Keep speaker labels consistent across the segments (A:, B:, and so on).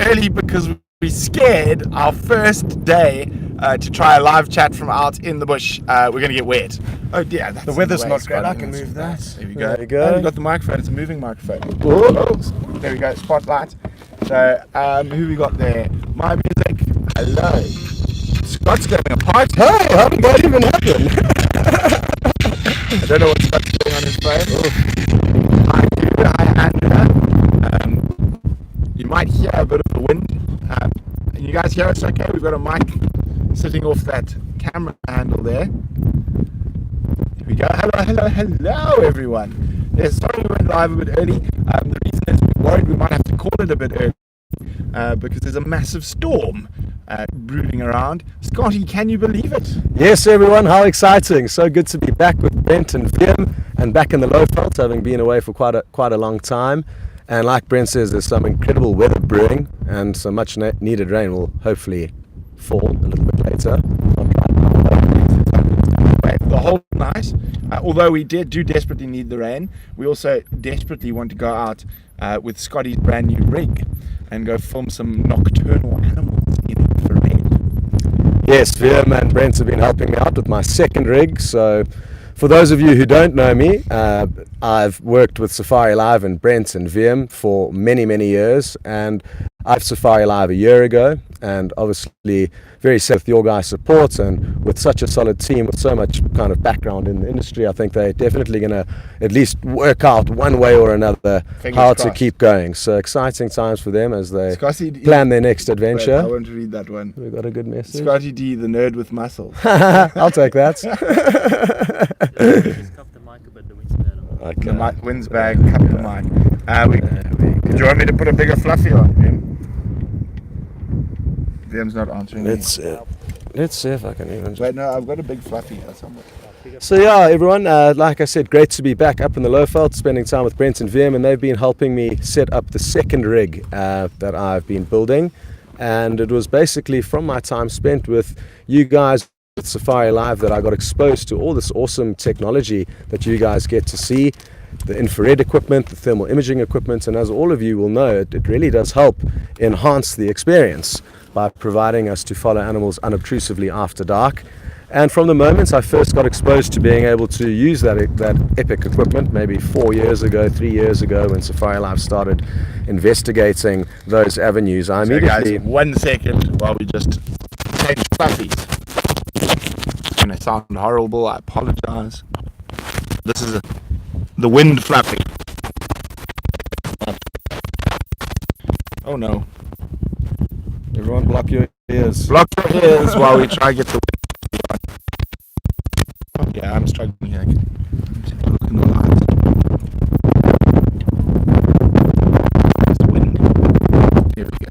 A: early because we scared our first day to try a live chat from out in the bush. We're going to get wet. Oh dear, that's
B: The weather's
A: in way,
B: not great.
A: Scotty.
B: I can move that.
A: There we go.
B: There you go.
A: Oh, you got the microphone. It's a moving microphone.
B: Oh.
A: There we go. Spotlight. So, who we got there? My music. Hello. Scott's going a party.
B: Hey, how did that even happen?
A: I don't know what Scott's doing on his phone. Hi, dude. Hi, Andrea. You might hear a bit of the wind. Can you guys hear us okay? We've got a mic sitting off that camera handle there. Here we go. Hello, everyone. Yes, sorry we went live a bit early. The reason is we're worried we might have to call it a bit early because there's a massive storm brooding around. Scotty, can you believe it?
B: Yes, everyone, how exciting. So good to be back with Brent and Vim and back in the Lowveld, having been away for quite a long time. And like Brent says, there's some incredible weather brewing and some much needed rain will hopefully fall a little bit later.
A: The whole night, although we do desperately need the rain, we also desperately want to go out with Scotty's brand new rig and go film some nocturnal animals in infrared.
B: Yes, Vim and Brent have been helping me out with my second rig. So for those of you who don't know me, I've worked with Safari Live and Brent and Vim for many years, and I've Safari Live a year ago, and obviously very sad with your guys' support and with such a solid team with so much kind of background in the industry. I think they're definitely going to at least work out one way or another how to keep going. So exciting times for them as they plan their next adventure.
A: Wait, I want to read that one.
B: We got a good message.
A: Scotty D, the nerd with muscle.
B: I'll take that.
C: Just cup the mic a bit, the wind's bad.
B: Okay.
A: The mic, wind's bag, cup the mic. Do you want me to put a bigger fluffy on him? Vim's not answering.
B: Let's see if I can even.
A: Wait, no, I've got a big fluffy here somewhere.
B: So yeah, everyone, like I said, great to be back up in the Lowveld, spending time with Brent and Vim, and they've been helping me set up the second rig that I've been building. And it was basically from my time spent with you guys with Safari Live that I got exposed to all this awesome technology that you guys get to see, the infrared equipment, the thermal imaging equipment, and as all of you will know, it really does help enhance the experience by providing us to follow animals unobtrusively after dark. And from the moment I first got exposed to being able to use that epic equipment, maybe 3 years ago, when Safari Live started investigating those avenues, I immediately...
A: So guys, 1 second while we just change fluffies. It's going to sound horrible, I apologize. This is the wind fluffy. Oh no.
B: Everyone block your ears.
A: Block your ears while we try to get the wind on. Oh yeah, I'm struggling here. Take a look in the light. There's the wind. Here we go.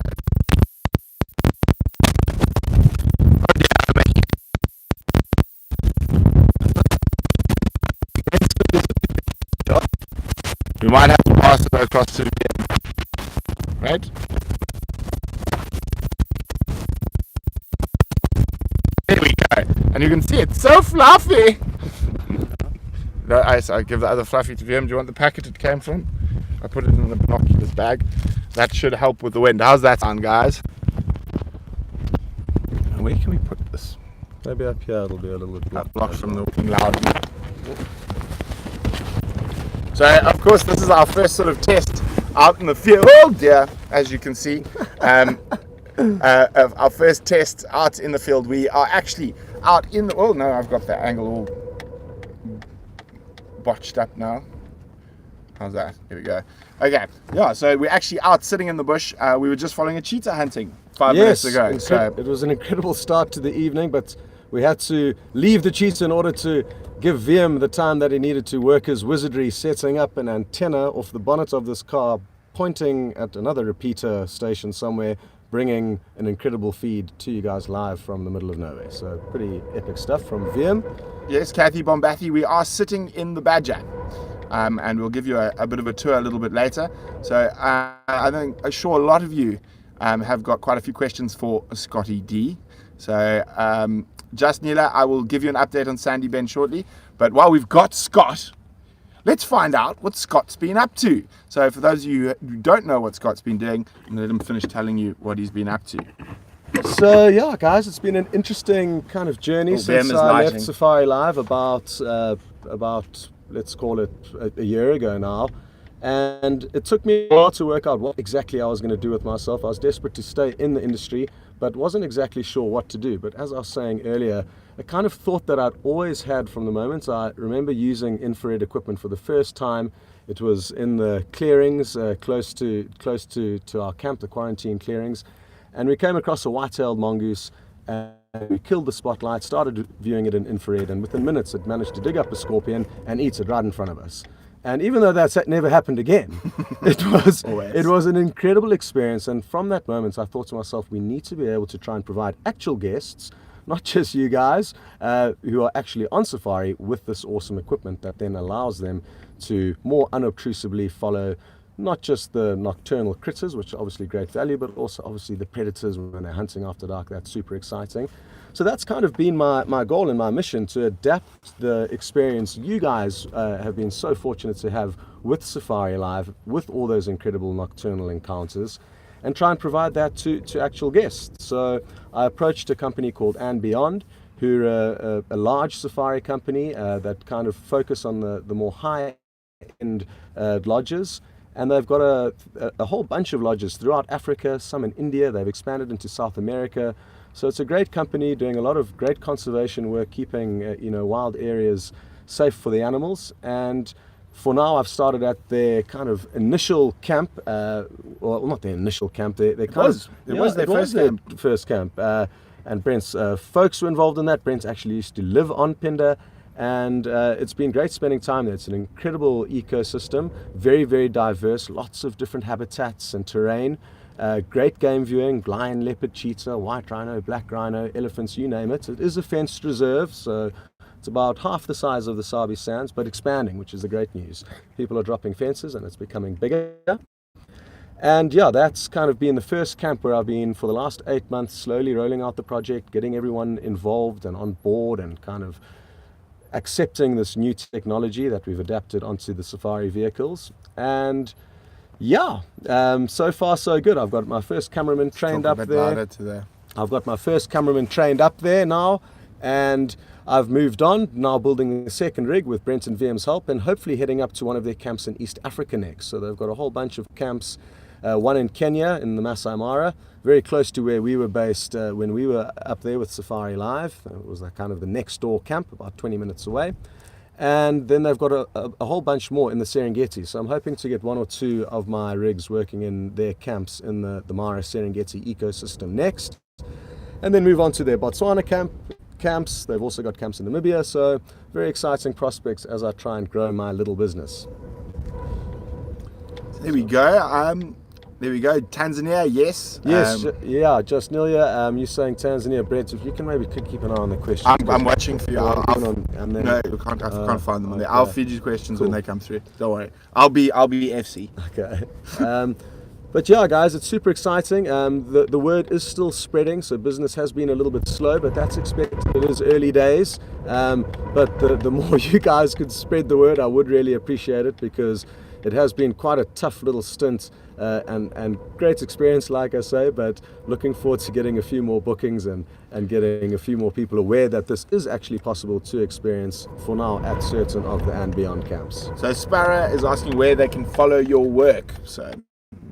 A: Oh yeah, I'm making we might have to pass it across to the end. Right? There we go. And you can see it's so fluffy. I give the other fluffy to Vim. Do you want the packet it came from? I put it in the binoculars bag. That should help with the wind. How's that sound, guys? And where can we put this?
B: Maybe up here it'll be a little bit
A: Blocked from the loud. So, of course, this is our first sort of test out in the field. Oh dear, as you can see. Of our first test out in the field. We are actually out in the... Oh no, I've got the angle all botched up now. How's that? Here we go. Okay, yeah, so we're actually out sitting in the bush. We were just following a cheetah hunting 5 minutes ago. So
B: it was an incredible start to the evening, but we had to leave the cheetah in order to give Vim the time that he needed to work his wizardry, setting up an antenna off the bonnet of this car, pointing at another repeater station somewhere, bringing an incredible feed to you guys live from the middle of nowhere. So pretty epic stuff from Vim.
A: Yes, Kathy Bombathi, we are sitting in the Badger, and we'll give you a bit of a tour a little bit later. So I'm sure a lot of you have got quite a few questions for Scotty D. So just Neela, I will give you an update on Sandy Bend shortly. But while we've got Scott, let's find out what Scott's been up to. So for those of you who don't know what Scott's been doing, I'm going to let him finish telling you what he's been up to.
B: So yeah, guys, it's been an interesting kind of journey since I left Safari Live about let's call it a year ago now. And it took me a while to work out what exactly I was going to do with myself. I was desperate to stay in the industry, but wasn't exactly sure what to do. But as I was saying earlier, a kind of thought that I'd always had from the moment I remember using infrared equipment for the first time. It was in the clearings close to our camp, the quarantine clearings. And we came across a white-tailed mongoose, and we killed the spotlight, started viewing it in infrared, and within minutes it managed to dig up a scorpion and eat it right in front of us. And even though that never happened again, it was an incredible experience. And from that moment, I thought to myself, we need to be able to try and provide actual guests, not just you guys, who are actually on safari with this awesome equipment that then allows them to more unobtrusively follow not just the nocturnal critters, which are obviously great value, but also obviously the predators when they're hunting after dark. That's super exciting. So that's kind of been my goal and my mission, to adapt the experience you guys have been so fortunate to have with Safari Live, with all those incredible nocturnal encounters, and try and provide that to actual guests. So I approached a company called And Beyond, who are a large safari company that kind of focus on the more high-end lodges. And they've got a whole bunch of lodges throughout Africa, some in India. They've expanded into South America. So it's a great company doing a lot of great conservation work, keeping wild areas safe for the animals. And for now, I've started at their kind of initial camp. Well, not their initial camp. It was their first camp. And Brent's folks were involved in that. Brent actually used to live on Phinda. And it's been great spending time there. It's an incredible ecosystem, very, very diverse, lots of different habitats and terrain. Great game viewing, lion, leopard, cheetah, white rhino, black rhino, elephants, you name it. It is a fenced reserve, so it's about half the size of the Sabi Sands, but expanding, which is the great news. People are dropping fences and it's becoming bigger. And yeah, that's kind of been the first camp where I've been for the last 8 months, slowly rolling out the project, getting everyone involved and on board, and kind of accepting this new technology that we've adapted onto the safari vehicles. And yeah, so far so good. I've got my first cameraman trained up there. I've got my first cameraman trained up there now, and I've moved on, now building the second rig with Brent and VM's help, and hopefully heading up to one of their camps in East Africa next. So they've got a whole bunch of camps, one in Kenya in the Masai Mara, very close to where we were based when we were up there with Safari Live. It was kind of the next door camp, about 20 minutes away. And then they've got a whole bunch more in the Serengeti. So I'm hoping to get 1 or 2 of my rigs working in their camps in the Mara Serengeti ecosystem next. And then move on to their Botswana camps. They've also got camps in Namibia. So very exciting prospects as I try and grow my little business.
A: There we go. There we go. Tanzania, yes.
B: Yes, yeah, just Nelia. You're saying Tanzania, Brent. If you can maybe keep an eye on the questions.
A: I'm watching for you.
B: No,
A: I can't find them on there. I'll feed you questions when they come through. Don't worry. I'll be FC.
B: Okay. But yeah, guys, it's super exciting. The word is still spreading, so business has been a little bit slow, but that's expected. It is early days. But the more you guys could spread the word, I would really appreciate it, because it has been quite a tough little stint and great experience, like I say, but looking forward to getting a few more bookings and getting a few more people aware that this is actually possible to experience for now at certain of the And Beyond camps.
A: So Sparrow is asking where they can follow your work. So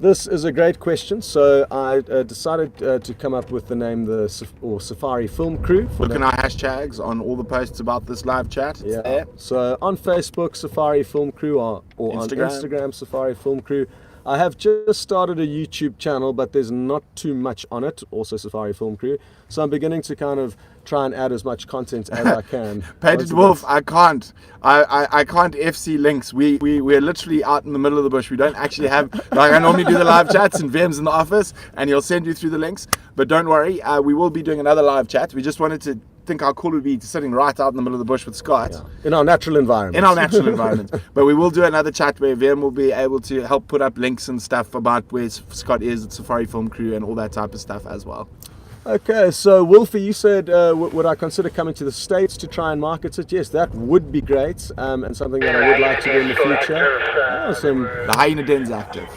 B: this is a great question. So I decided to come up with the name Safari Film Crew.
A: Look at our hashtags on all the posts about this live chat.
B: Yeah. There. So on Facebook, Safari Film Crew, or on Instagram, Safari Film Crew. I have just started a YouTube channel, but there's not too much on it, also Safari Film Crew. So I'm beginning to kind of try and add as much content as I can.
A: Painted Wolf, I can't FC links. We're literally out in the middle of the bush. We don't actually have, like I normally do the live chats and VM's in the office and he'll send you through the links. But don't worry, we will be doing another live chat. We just wanted to think how cool it would be sitting right out in the middle of the bush with Scott.
B: Yeah. In our natural environment. But we will do another chat where VM will be able to help put up links and stuff about where Scott is at Safari Film Crew and all that type of stuff as well. Okay, so Wolfie, you said, would I consider coming to the States to try and market it? Yes, that would be great, and something that I would like to do in the future. Awesome.
A: The hyena den's active.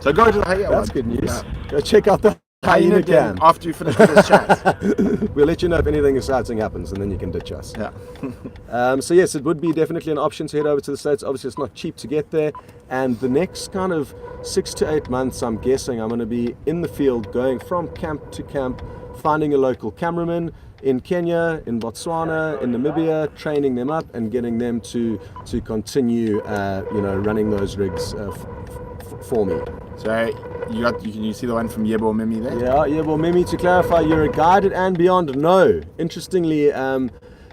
A: So go to the hyena.
B: That's good news. Go check out the hyena
A: den
B: cam.
A: after you finish with this chat.
B: We'll let you know if anything exciting happens, and then you can ditch us.
A: Yeah.
B: So yes, it would be definitely an option to head over to the States. Obviously, it's not cheap to get there, and the next kind of 6 to 8 months, I'm guessing, I'm going to be in the field, going from camp to camp, finding a local cameraman in Kenya, in Botswana, in Namibia, training them up and getting them to continue, running those rigs for me.
A: So you see the one from Yebo Mimi there?
B: Yeah, Yebo Mimi. To clarify, you're a guided and beyond. No, interestingly,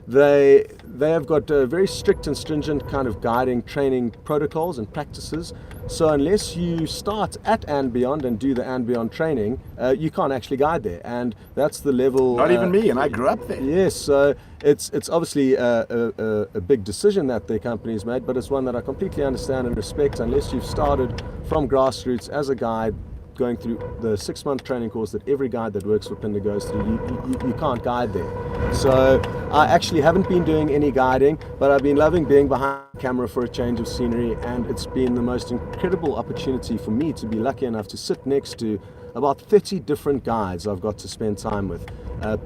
B: they have got very strict and stringent kind of guiding training protocols and practices. So unless you start at and beyond and do the and beyond training, you can't actually guide there, and that's the level.
A: Not even me, and I grew up there.
B: Yes, so it's obviously a big decision that their company's made, but it's one that I completely understand and respect. Unless you've started from grassroots as a guide, going through the 6-month training course that every guide that works for Pinder goes through, you can't guide there. So I actually haven't been doing any guiding, but I've been loving being behind the camera for a change of scenery, and it's been the most incredible opportunity for me to be lucky enough to sit next to about 30 different guides I've got to spend time with.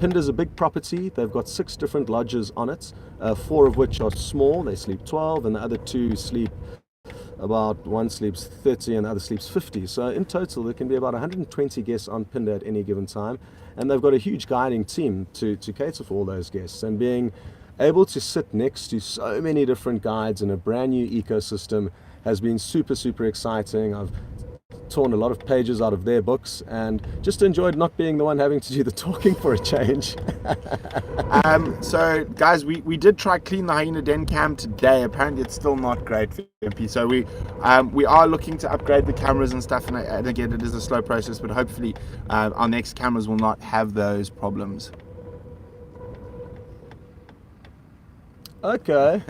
B: Pinder's a big property. They've got 6 different lodges on it, 4 of which are small. They sleep 12, and the other 2 sleep about, one sleeps 30 and the other sleeps 50. So in total, there can be about 120 guests on Pinder at any given time. And they've got a huge guiding team to cater for all those guests. And being able to sit next to so many different guides in a brand new ecosystem has been super, super exciting. I've torn a lot of pages out of their books and just enjoyed not being the one having to do the talking for a change.
A: So guys, we did try clean the hyena den cam today. Apparently it's still not great for MP. So we are looking to upgrade the cameras and stuff, and again, it is a slow process, but hopefully our next cameras will not have those problems.
B: Okay.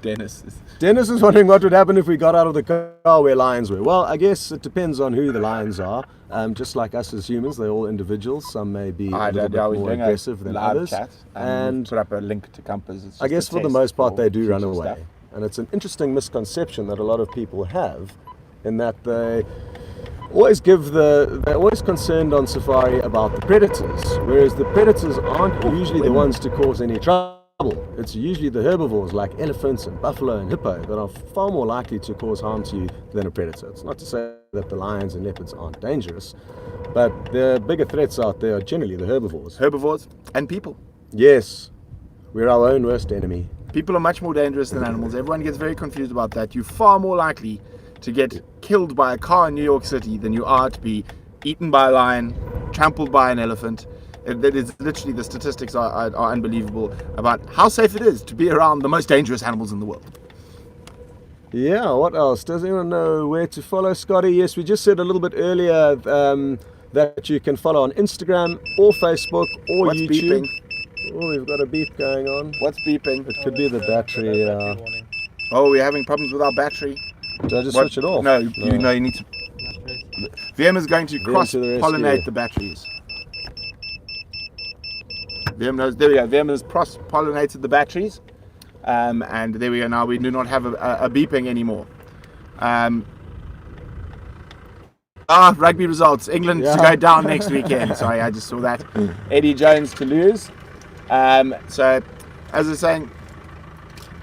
A: Dennis
B: is wondering what would happen if we got out of the car where lions were. Well, I guess it depends on who the lions are. Just like us as humans, they're all individuals. Some may be a little bit more aggressive than others.
A: Chat, and put up a link to Compass.
B: I guess for the most part they do run away. Stuff. And it's an interesting misconception that a lot of people have, in that they're always concerned on safari about the predators, whereas the predators aren't usually the ones to cause any trouble. It's usually the herbivores like elephants and buffalo and hippo that are far more likely to cause harm to you than a predator. It's not to say that the lions and leopards aren't dangerous, but the bigger threats out there are generally the herbivores.
A: Herbivores and people.
B: Yes, we're our own worst enemy.
A: People are much more dangerous than animals. Everyone gets very confused about that. You're far more likely to get killed by a car in New York City than you are to be eaten by a lion, trampled by an elephant. That is literally, the statistics are unbelievable about how safe it is to be around the most dangerous animals in the world.
B: Yeah, what else? Does anyone know where to follow Scotty? Yes, we just said a little bit earlier that you can follow on Instagram or Facebook or
A: What's
B: YouTube.
A: Beeping?
B: Oh, we've got a beep going on.
A: What's beeping?
B: It could be the battery.
A: Oh, we're having problems with our battery.
B: Did I just switch it off?
A: No, you need to. VM is going to cross-pollinate the batteries. VM knows. There we go. VM has cross-pollinated the batteries, and there we go. Now we do not have a beeping anymore. Rugby results. England to go down next weekend. Sorry, I just saw that. Eddie Jones to lose. So, as I was saying.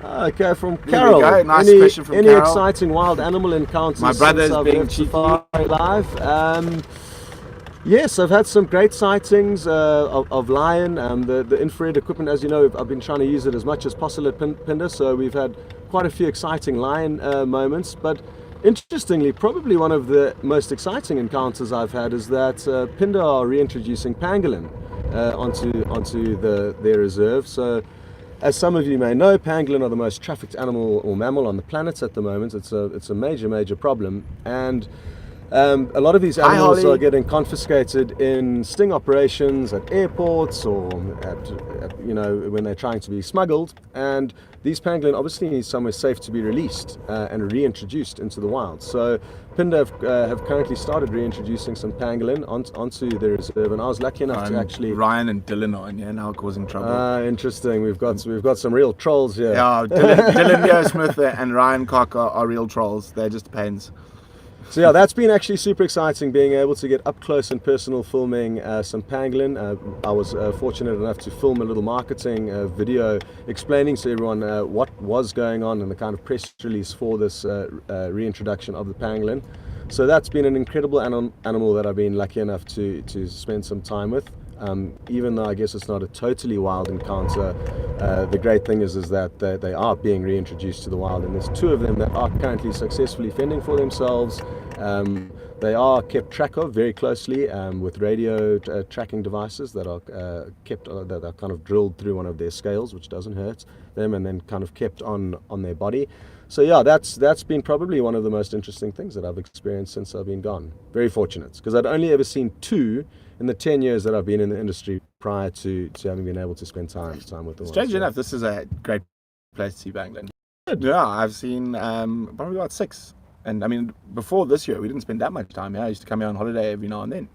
B: Okay, from Carol.
A: Nice question from
B: Any
A: Carol.
B: Exciting wild animal encounters?
A: My brother's being cheeky.
B: Live. Yes, I've had some great sightings of lion. The infrared equipment, as you know, I've been trying to use it as much as possible at Pinder, so we've had quite a few exciting lion moments. But interestingly, probably one of the most exciting encounters I've had is that Pinder are reintroducing pangolin onto their reserve. So, as some of you may know, pangolin are the most trafficked animal or mammal on the planet at the moment. It's a major problem, and A lot of these
A: Hi,
B: animals
A: Holly.
B: are getting confiscated in sting operations at airports or at when they're trying to be smuggled. And these pangolin obviously need somewhere safe to be released and reintroduced into the wild. So Pinda have currently started reintroducing some pangolin onto the reserve, and I was lucky enough to actually.
A: Ryan and Dylan are in here now causing trouble.
B: Interesting. We've got some real trolls here.
A: Yeah, Dylan Smith and Ryan Cock are real trolls. They're just pains.
B: So yeah, that's been actually super exciting, being able to get up close and personal filming some pangolin. I was fortunate enough to film a little marketing video explaining to everyone what was going on and the kind of press release for this reintroduction of the pangolin. So that's been an incredible animal that I've been lucky enough to spend some time with. Even though I guess it's not a totally wild encounter, the great thing is that they are being reintroduced to the wild, and there's 2 of them that are currently successfully fending for themselves. They are kept track of very closely with radio tracking devices that are that are kind of drilled through one of their scales, which doesn't hurt them, and then kind of kept on their body. So yeah, that's been probably one of the most interesting things that I've experienced since I've been gone. Very fortunate, because I'd only ever seen 2 in the 10 years that I've been in the industry prior to having been able to spend time with the ones.
A: Strange enough, this is a great place to see pangolin. Yeah, I've seen probably about 6. And I mean, before this year, we didn't spend that much time here. I used to come here on holiday every now and then.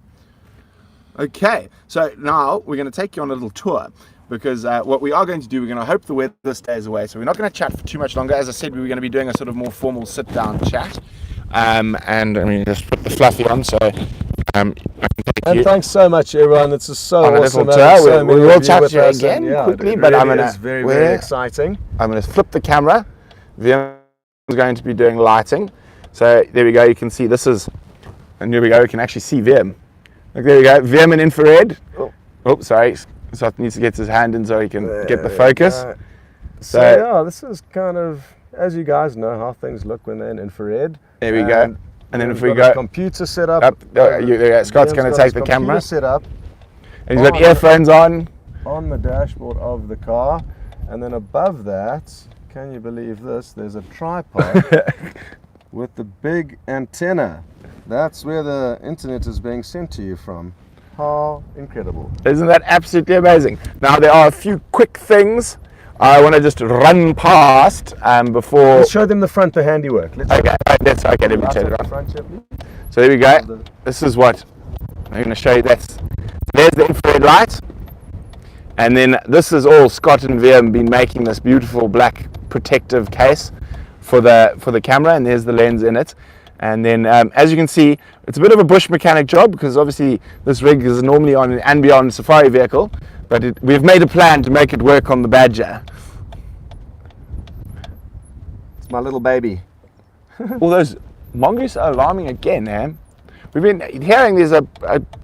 A: Okay, so now we're going to take you on a little tour, because what we are going to do, we're going to hope the weather stays away. So we're not going to chat for too much longer. As I said, we were going to be doing a sort of more formal sit-down chat. And I mean, just put the fluffy on, so I can take
B: and
A: you.
B: thanks so much, everyone. It's just so
A: On a
B: awesome.
A: little tour.
B: So
A: We
B: many
A: will
B: of you
A: chat
B: with
A: to you
B: us,
A: again
B: and yeah,
A: quickly,
B: it
A: but
B: really
A: I'm going to.
B: is very, very exciting.
A: I'm going to flip the camera. Vim is going to be doing lighting. So there we go. You can see this is, and there we go. You can actually see Vim. Look, there we go. Vim in infrared. Oh, sorry. Scott needs to get his hand in so he can get the focus.
B: So yeah, this is kind of, as you guys know, how things look when they're in infrared.
A: There we go. And then if we
B: got
A: go
B: a computer set up.
A: Scott's going to take the camera.
B: Set up
A: And he's got earphones on
B: the dashboard of the car, and then above that, can you believe this? There's a tripod with the big antenna. That's where the internet is being sent to you from. How incredible.
A: Isn't that absolutely amazing? Now, there are a few quick things I want to just run past before.
B: Let's show them the front, the handiwork. Let's
A: Okay, that's okay. Let me turn it on.
B: front here, please.
A: So there we go. This is what I'm going to show you. There's the infrared light, and then this is all Scott and Vim been making this beautiful black protective case for the camera, and there's the lens in it. And then, as you can see, it's a bit of a bush mechanic job, because obviously this rig is normally on an and beyond safari vehicle, but we've made a plan to make it work on the Badger.
B: It's my little baby.
A: All those mongoose are alarming again, eh? We've been hearing there's a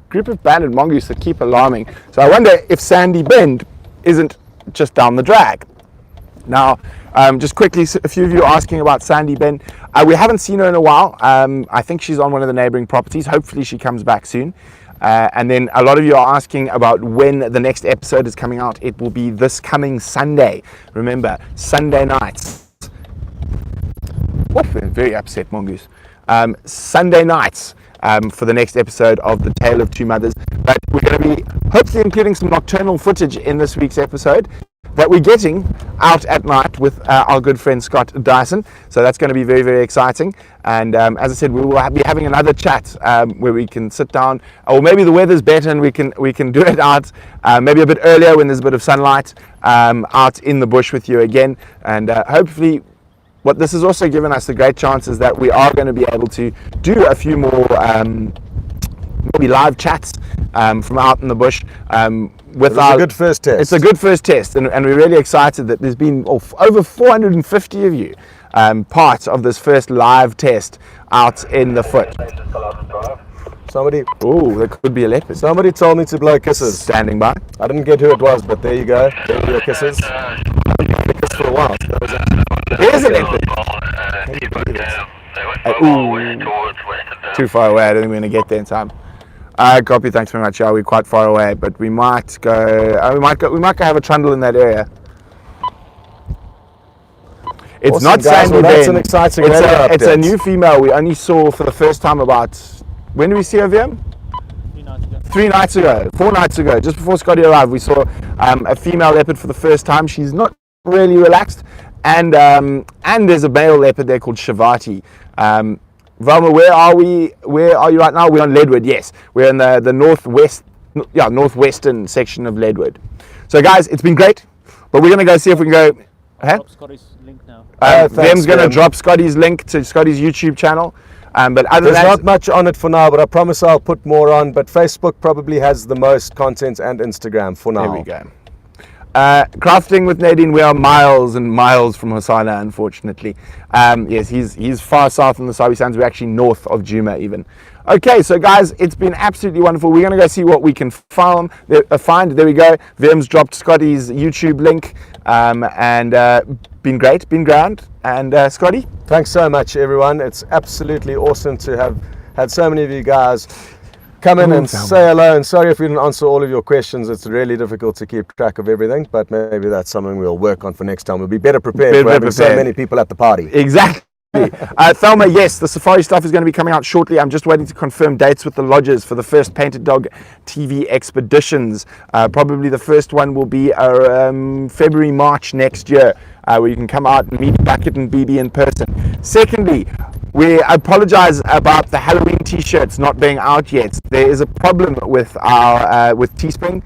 A: group of banded mongoose that keep alarming. So I wonder if Sandy Bend isn't just down the drag. Now, just quickly, a few of you are asking about Sandy Bend. We haven't seen her in a while. I think she's on one of the neighboring properties. Hopefully she comes back soon. And then a lot of you are asking about when the next episode is coming out. It will be this coming Sunday. Remember, Sunday nights. Oh, very upset mongoose. Sunday nights for the next episode of The Tale of Two Mothers. But we're going to be hopefully including some nocturnal footage in this week's episode that we're getting out at night with our good friend Scott Dyson. So that's going to be very, very exciting. And as I said, we will be having another chat where we can sit down, or maybe the weather's better and we can do it out maybe a bit earlier when there's a bit of sunlight, out in the bush with you again. And hopefully what this has also given us the great chances that we are going to be able to do a few more maybe live chats from out in the bush. It's a
B: good first test.
A: It's a good first test, and we're really excited that there's been over 450 of you part of this first live test out in the foot.
B: Somebody,
A: Oh, there could be a leopard.
B: somebody told me to blow kisses.
A: Standing by.
B: I didn't get who it was, but there you go. There are your kisses. I've been having a kiss for a while. So that was
A: There's a leopard. Too far away. I don't think we're going to get there in time. Copy. Thanks very much. Yeah, we're quite far away, but we might go. We might go have a trundle in that area. It's
B: Awesome,
A: not
B: guys.
A: Sandy
B: Well, that's
A: Bend.
B: an exciting
A: It's
B: radio
A: a
B: update.
A: new female we only saw for the first time about When did we see her, VM?
C: 3 nights ago.
A: 3 nights ago, 4 nights ago, just before Scotty arrived, we saw a female leopard for the first time. She's not really relaxed, and there's a male leopard there called Shavati. Velma, where are we? Where are you right now? We're on Leadwood. Yes, we're in the northwestern section of Leadwood. So, guys, it's been great, but we're gonna go see if we can go.
C: Drop Scotty's link now.
A: Them's gonna drop Scotty's link to Scotty's YouTube channel. But other
B: There's
A: than
B: not
A: that,
B: much on it for now, but I promise I'll put more on. But Facebook probably has the most content, and Instagram for now.
A: there we go. Crafting with Nadine, we are miles and miles from Hosana, unfortunately. Yes, he's far south in the Sabi Sands. We're actually north of Djuma even. Okay, so guys, it's been absolutely wonderful. We're going to go see what we can find. There we go. Vim's dropped Scotty's YouTube link, and been great, been grand. And Scotty?
B: Thanks so much, everyone. It's absolutely awesome to have had so many of you guys come in and say hello. And sorry if we didn't answer all of your questions. It's really difficult to keep track of everything, but maybe that's something we'll work on for next time. We'll be better prepared for having so many people at the party.
A: Exactly. Thelma, yes, the safari stuff is going to be coming out shortly. I'm just waiting to confirm dates with the lodges for the first Painted Dog TV expeditions. Probably the first one will be February, March next year, where you can come out and meet Bucket and BB in person. Secondly, we apologize about the Halloween t-shirts not being out yet. There is a problem with our with Teespring,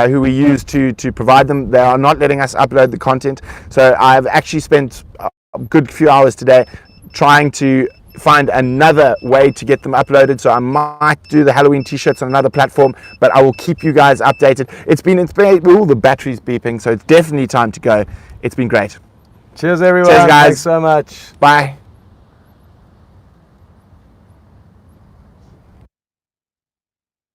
A: who we use to provide them. They are not letting us upload the content. So I've actually spent a good few hours today trying to find another way to get them uploaded. So I might do the Halloween t-shirts on another platform, but I will keep you guys updated. It's been all the batteries beeping, so it's definitely time to go. It's been great.
B: Cheers, everyone.
A: Cheers, guys.
B: Thanks so much.
A: Bye.